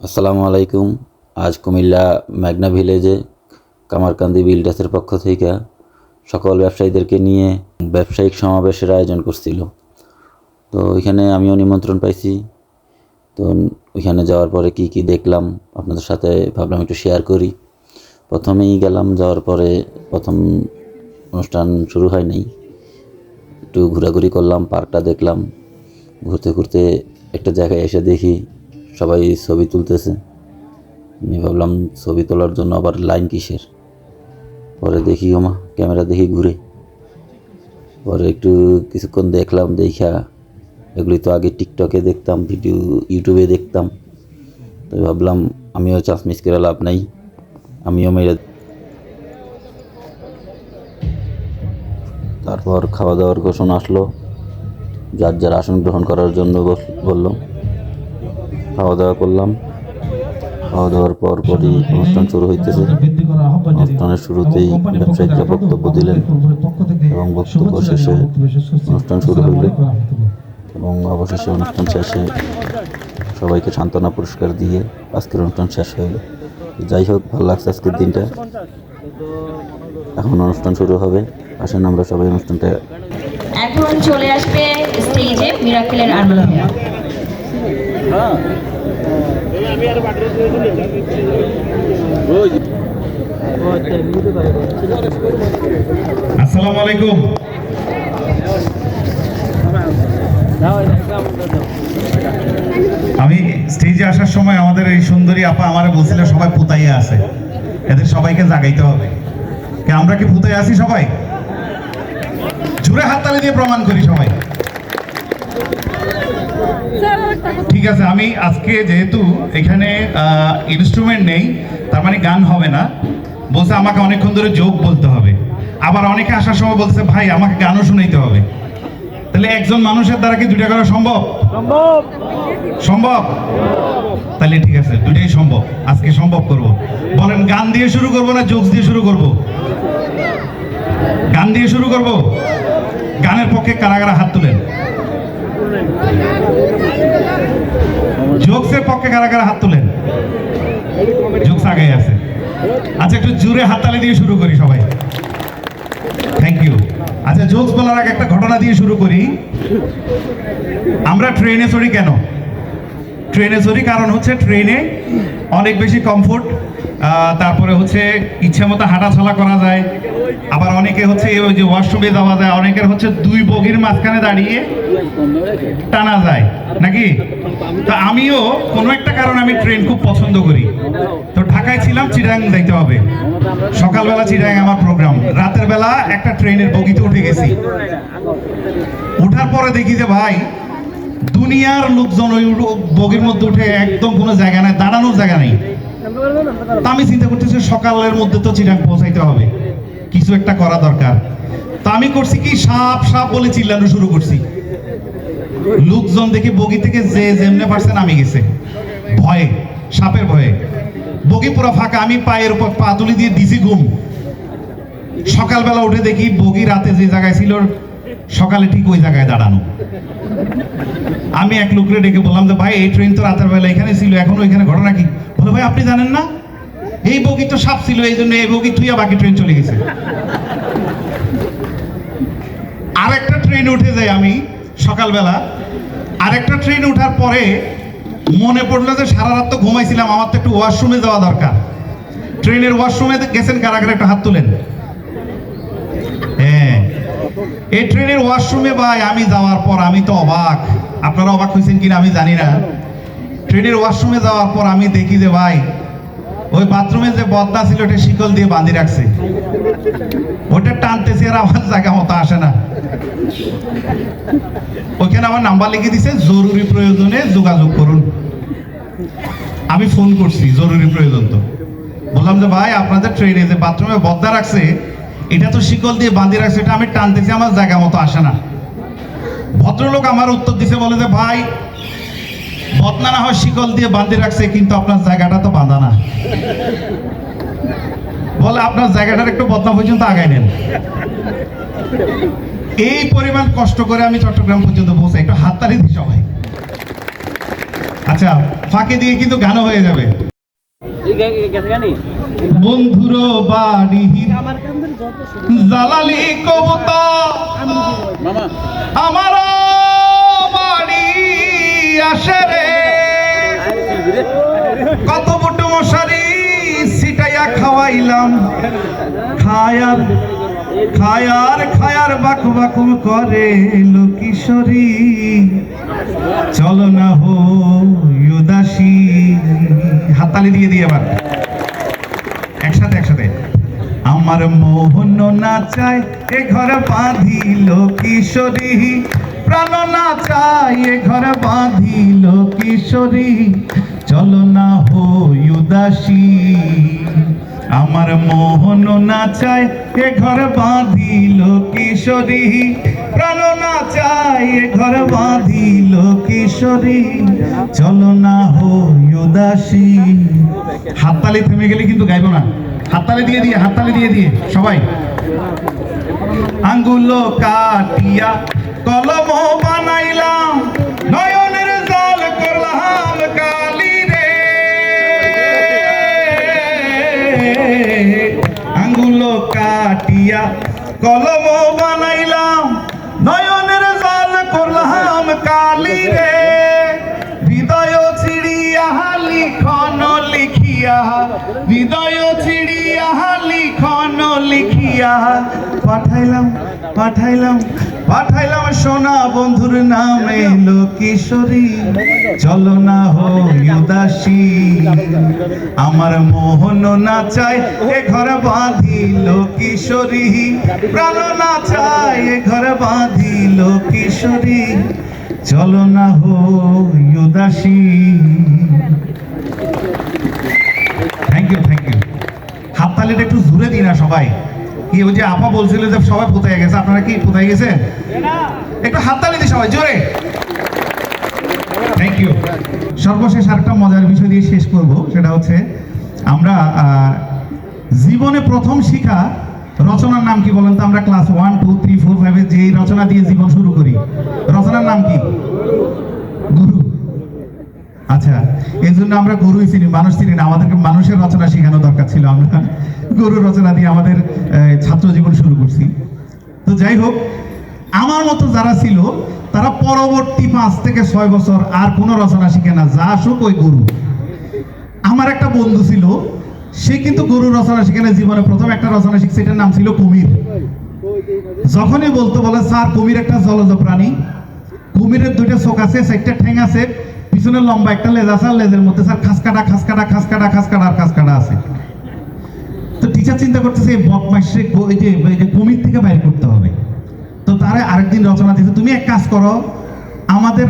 আসসালামু আলাইকুম। আজ কুমিল্লা মেঘনা ভিলেজে কামারকান্দি বিল্ডার্সের পক্ষ থেকে সকল ব্যবসায়ীদেরকে নিয়ে ব্যবসায়িক সমাবেশের আয়োজন করছিল। তো ওইখানে আমিও নিমন্ত্রণ পাইছি। তো ওইখানে যাওয়ার পরে কি কি দেখলাম আপনাদের সাথে ভাবলাম একটু শেয়ার করি। প্রথমেই গেলাম, যাওয়ার পরে প্রথম অনুষ্ঠান শুরু হয় নাই, একটু ঘোরাঘুরি করলাম, পার্কটা দেখলাম। ঘুরতে ঘুরতে একটা জায়গায় এসে দেখি সবাই ছবি তুলতেছে। আমি ভাবলাম ছবি তোলার জন্য আবার লাইন কিসের। পরে দেখি ওমা ক্যামেরা দেখি ঘুরে। পরে একটু কিছুক্ষণ দেখলাম, দেখা এগুলি তো আগে টিকটকে দেখতাম, ভিডিও ইউটিউবে দেখতাম। তো ভাবলাম আমিও চান্স মিস করে লাভ নাই, আমিও মেরে। তারপর খাওয়া দাওয়ার ঘোষণা আসলো, যার যার আসন গ্রহণ করার জন্য বলল। খাওয়া দাওয়া করলাম। খাওয়া দাওয়ার পরপরই অনুষ্ঠান শুরু হইতেছে। অনুষ্ঠানের শুরুতেই ব্যবসায়িকরা বক্তব্য দিলেন এবং বক্তব্য শেষে অনুষ্ঠান শুরু হইল এবং অবশেষে অনুষ্ঠান শেষে সবাইকে সান্ত্বনা পুরস্কার দিয়ে আজকের অনুষ্ঠান শেষ হইল। যাই হোক, ভালো লাগছে আজকের দিনটা। এখন অনুষ্ঠান শুরু হবে, আসেন আমরা সবাই অনুষ্ঠানটা। এখন চলে আসবে স্টেজে মিরাকেলের আরমান ভাইয়া। আসসালামু আলাইকুম। আমি স্টেজে আসার সময় আমাদের এই সুন্দরী আপা আমারে বলছিল সবাই পুতাইয়া আছে, এদের সবাইকে জাগাইতে হবে। আমরা কি পুতাইয়া আছি সবাই? জোরে হাততালি দিয়ে প্রমাণ করি সবাই। ঠিক আছে, আমি আজকে যেহেতু এখানে ইনস্ট্রুমেন্ট নেই, তার মানে গান হবে না। বলছে আমাকে অনেকক্ষণ ধরে যোগ বলতে হবে। আবার অনেকে আসার সময় বলছে ভাই আমাকে গানও শুনাইতে হবে। তাহলে একজন মানুষের দ্বারা কি দুইটা করা সম্ভব? সম্ভব। তাহলে ঠিক আছে, দুইটাই সম্ভব, আজকে সম্ভব করব। বলেন গান দিয়ে শুরু করব না জোকস দিয়ে শুরু করব? গান দিয়ে শুরু করব। গানের পক্ষে কারা কারা হাত তুলেন? জোকসের পক্ষে কারা কারা হাত তুলেন? জোকস আগে আছে। আচ্ছা, একটু জোরে হাততালি দিয়ে শুরু করি সবাই। Thank you. আচ্ছা, জোকস বলার আগে একটা ঘটনা দিয়ে শুরু করি। আমরা ট্রেনে চড়ি কেন? ট্রেনে চড়ি কারণ হচ্ছে ট্রেনে অনেক বেশি কমফোর্ট, তারপরে হচ্ছে ইচ্ছা মতো হাঁটাচলা করা যায়। আবার অনেকে হচ্ছে ওই যে ওয়াশরুমে যাওয়া যায়, অনেকের হচ্ছে দুই বগির মাঝখানে দাঁড়িয়ে টানা যায় নাকি। তো আমিও কোনো একটা কারণে আমি ট্রেন খুব পছন্দ করি। তো ঢাকায় ছিলাম, চিটাগাং যাইতে হবে। সকালবেলা চিটাগাং আমার প্রোগ্রাম, রাতের বেলা একটা ট্রেনের বগিতে উঠে গেছি। উঠার পরে দেখি যে ভাই দুনিয়ার লোকজন ওই বগির মধ্যে উঠে একদম কোনো জায়গা নাই, দাঁড়ানোর জায়গা নেই। তা আমি চিন্তা করতেছি সকালের মধ্যে তো চিটাগাং পৌঁছাইতে হবে, কিছু একটা করা দরকার। তা আমি করছি কি, সাপ সাপ বলে চিল্লানো শুরু করছি। লোকজন দেখি বগি থেকে যে যেমনে পারছে নামে গেছে ভয়ে, সাপের ভয়ে। বগি পুরো ফাঁকা, আমি পায়ের উপর পা তুলি দিয়ে দিছি ঘুম। সকালবেলা উঠে দেখি বগি রাতে যে জায়গায় ছিল সকালে ঠিক ওই জায়গায় দাঁড়ানো। আমি এক লোকরে ডেকে বললাম যে ভাই এই ট্রেন তো রাতের বেলা এখানে ছিল, এখন ওইখানে ঘটনা কি? বলে ভাই আপনি জানেন না, এই বগি তো সাপ ছিল, এই জন্য এই বগি থুইয়া বাকি ট্রেন চলে গেছে। আরেকটা ট্রেন উঠে যাই আমি সকালবেলা। আরেকটা ট্রেন ওঠার পরে মনে পড়লো যে সারা রাত তো ঘুমাইছিলাম, আমার তো একটু ওয়াশরুমে যাওয়া দরকার। ট্রেনের ওয়াশরুমে গেছেন কারা কারা? একটু হাত তুলেন। হ্যাঁ, এই ট্রেনের ওয়াশরুমে ভাই আমি যাওয়ার পর আমি তো অবাক। আপনারা অবাক হয়েছেন কিনা আমি জানি না। ট্রেনের ওয়াশরুমে যাওয়ার পর আমি দেখি যে ভাই ওই বাথরুমে যে বদনা ছিল ওটা শিকল দিয়ে বাঁধি রাখছে, ওটা টানতেছে আর আমার জায়গা মতো আসে না। ওইখানে আমার নাম্বার লিখে দিছে, জরুরি প্রয়োজনে যোগাযোগ করুন। আমি ফোন করছি, জরুরি প্রয়োজন। তো বললাম যে ভাই আপনাদের ট্রেনে যে বাথরুমে বদনা রাখছে এটা তো শিকল দিয়ে বাঁধি রাখছে, এটা আমি টানতেছি আমার জায়গা মতো আসে না। ভদ্রলোক আমার উত্তর দিছে, বলে যে ভাই বদনা না হয় শিকল দিয়ে বাঁধি রাখছে, কিন্তু আপনার জায়গাটা তো বাঁধা না। বলে আপনার জায়গাটার একটু বদনা পর্যন্ত আগায় নেন। এই পরিমাণ কষ্ট করে আমি চট্টগ্রাম পর্যন্ত পৌঁছাই। একটু হাততালি দিই সবাই। আচ্ছা, ফাঁকে দিয়ে কিন্তু গানও হয়ে যাবে। বন্ধুর বাড়ি জালালি কবুতা, আমার বাড়ি আসে রে, কত বড় মশারি সিটাইয়া খাওয়াইলাম, খায়ার খায়ার খায়ার বাকু বাকু করে লোকিশোরী, চলো না হো উদাসী। হাততালি দিয়ে দিয়ে এবার একসাথে একসাথে। আমার মোহন না চায় এ ঘর বাঁধিল কিশোরী, প্রাণ না চায় এ ঘর বাঁধিল কিশোরী, চলো না হো উদাসী। আমার মোহন না চায় এ ঘর বাঁধিল কিশোরী, প্রাণ না চায় এ ঘর বাঁধিল কিশোরী, চলো না হো উদাসী। হাততালি থেমে গেলে কিন্তু গাইবো না, হাততালি দিয়ে দিয়ে হাততালি দিয়ে দিয়ে সবাই। আঙ্গুল কাটিয়া কলম বানাইলাম, নয়নের জল করলাম কালি রে, আঙ্গুল কাটিয়া কলম বানাইলাম, নয়নের জল করলাম কালি রে, হৃদয় ছিড়িয়া লিখন লিখিয়া, হৃদয় ছিড়িয়া লিখন লিখিয়া, পাঠাইলাম পাঠাইলাম পাঠাইলাম সোনা বন্ধুর নামে লোকিশোরী, চলো না হো উদাসী। আমার মোহন না চায় এ ঘর বাঁধিল কিশোরী, প্রাণ না চায় এ ঘর বাঁধিল কিশোরী, চলো না হো উদাসী। Thank you thank you. হাততালিটা একটু জোরে দিন না সবাই। কি ওই যে আপা বলছিল যে সবাই কোথায় গেছে, আপনারা কি কোথায় গেছে? একটু হাততালি দিই সবাই জোরে। Thank you. সর্বশেষ আরেকটা মজার বিষয় দিয়ে শেষ করব, সেটা হচ্ছে আমরা জীবনে প্রথম শিখা রচনার নাম কি বলেন তো? আমরা ক্লাস 1 2 3 4 5 যে রচনা দিয়ে জীবন শুরু করি, রচনার নাম কি? গুরু। আচ্ছা, এই জন্য আমরা গরুই চিনি, মানুষ চিনি না। আমাদেরকে মানুষের রচনা শেখানো দরকার ছিল, আমরা গরু রচনা দিয়ে আমাদের ছাত্র জীবন শুরু করছি। তো যাই হোক, আমার মতো যারা ছিল তারা পরবর্তী 5 থেকে 6 বছর আর কোনো রচনা শিখে না, যা আসুক ওই গরু। আমার একটা বন্ধু ছিল, সে কিন্তু গরু রচনা শিখে না, জীবনে প্রথম একটা রচনা শিখছে, এটার নাম ছিল কুমির। যখনই বলতো বলে স্যার কুমির একটা জলজ প্রাণী, কুমিরের 2টা চোখ আছে, 4টা ঠ্যাং আছে, পিছনে লম্বা একটা লেজ আছে, লেজের মধ্যে স্যার খাসকাটা খাসকাটা খাসকাটা খাসকাটা আর খাসকাটা আছে। তো টিচার চিন্তা করতেছে এই বদমাইশে কুমির থেকে বাইর করতে হবে। তো তারা আরেকদিন রচনা দিয়েছে, তুমি এক কাজ করো, আমাদের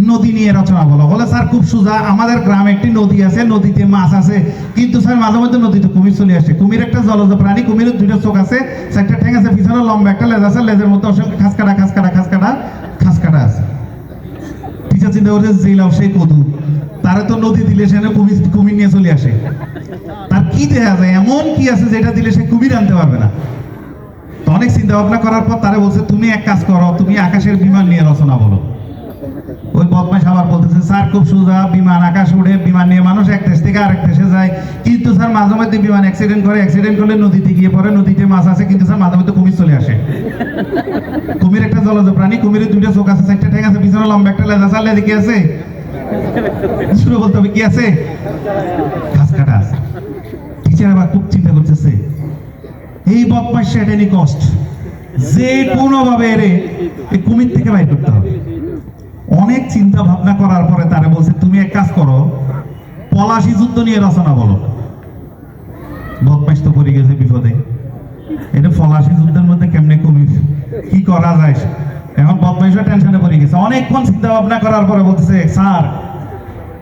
নদী নিয়ে রচনা বলো। বলে স্যার খুব সোজা, আমাদের গ্রামে একটি নদী আছে, নদীতে মাছ আছে, কিন্তু স্যার মাঝে মধ্যে নদীতে কুমির চলে আসে। কুমির একটা জলজ প্রাণী, কুমিরের 2টা চোখ আছে, 4টা ঠ্যাং আছে, পিছনে লম্বা একটা লেজ আছে, লেজের মধ্যে অসংখ্য খাসকাটা খাসকাটা খাসকাটা খাসকাটা আছে। টিচার চিন্তা করছে যে লাভ সেই কদু, তারা তো নদী দিলে সে কুমির নিয়ে চলে আসে। তার কি দেখা যায়, এমন কি আছে যেটা দিলে সে কুমির আনতে পারবে না? তো অনেক চিন্তা ভাবনা করার পর তারা বলছে তুমি এক কাজ করো, তুমি আকাশের বিমান নিয়ে রচনা বলো। ওই বদমাইশ আবার বলতেছে স্যার খুব সোজা, বিমান আকাশ উড়ে, বিমান নিয়ে মানুষ এক দেশ থেকে আরেক দেশে যায়, কিন্তু স্যার মাঝে মধ্যে বিমান অ্যাক্সিডেন্ট করে, অ্যাক্সিডেন্ট করলে নদীতে গিয়ে পড়ে, নদীতে মাছ আছে, কিন্তু স্যার মাঝে মধ্যে কুমির চলে আসে। কুমির একটা জলজ প্রাণী, কুমিরের 2টা চোখ আছে, 4টা ঠ্যাং আছে, পিছনে লম্বা একটা লেজ আছে, লেজে কি আছে? শুরু বলতে হবে কি আছে? খাসকাটা আছে। টিচার আবার খুব চিন্তা করতেছে, এই বদমাইশ এটা নি কষ্ট, যে কোনো ভাবে এরে এই কুমির থেকে বাইর করতে হবে। অনেক চিন্তা ভাবনা করার পরে তারা বলছে তুমি এক কাজ করো, পলাশী যুদ্ধ নিয়ে রচনা বলো। বদমাইশ তো পড়ে গেছে বিপদে, এটা পলাশী যুদ্ধের মধ্যে কেমনে কুমির, কি করা যায়? এখন বদমাইশও টেনশনে পড়ে গেছে। অনেকক্ষণ চিন্তা ভাবনা করার পরে বলতেছে স্যার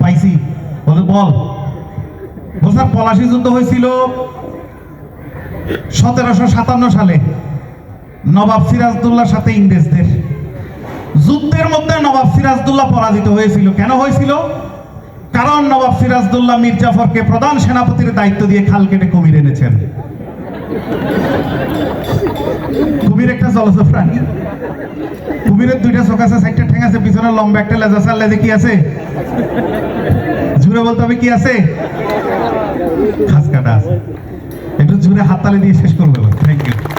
পাইছি। বলে বল। বলছে পলাশী যুদ্ধ হয়েছিল 1757 সালে নবাব সিরাজদৌল্লার সাথে ইংরেজদের। যুদ্ধের মধ্যে নবাব সিরাজদৌল্লা পরাজিত হয়েছিল। কেন হয়েছিল? কারণ নবাব সিরাজদৌল্লা মীর জাফরকে প্রধান সেনাপতির দায়িত্ব দিয়ে খাল কেটে কুমির এনেছেন। কুমির একটা জলজ প্রাণী। কুমিরের দুইটা চোখ আছে, চারটা ঠ্যাং আছে, পিছনে লম্বা একটা লেজ আছে। আর লেজে কি আছে? জুড়ে বলতে হবে কি আছে? খাস কাটা আছে। একটু জুড়ে হাততালি দিয়ে শেষ করবো। Thank you.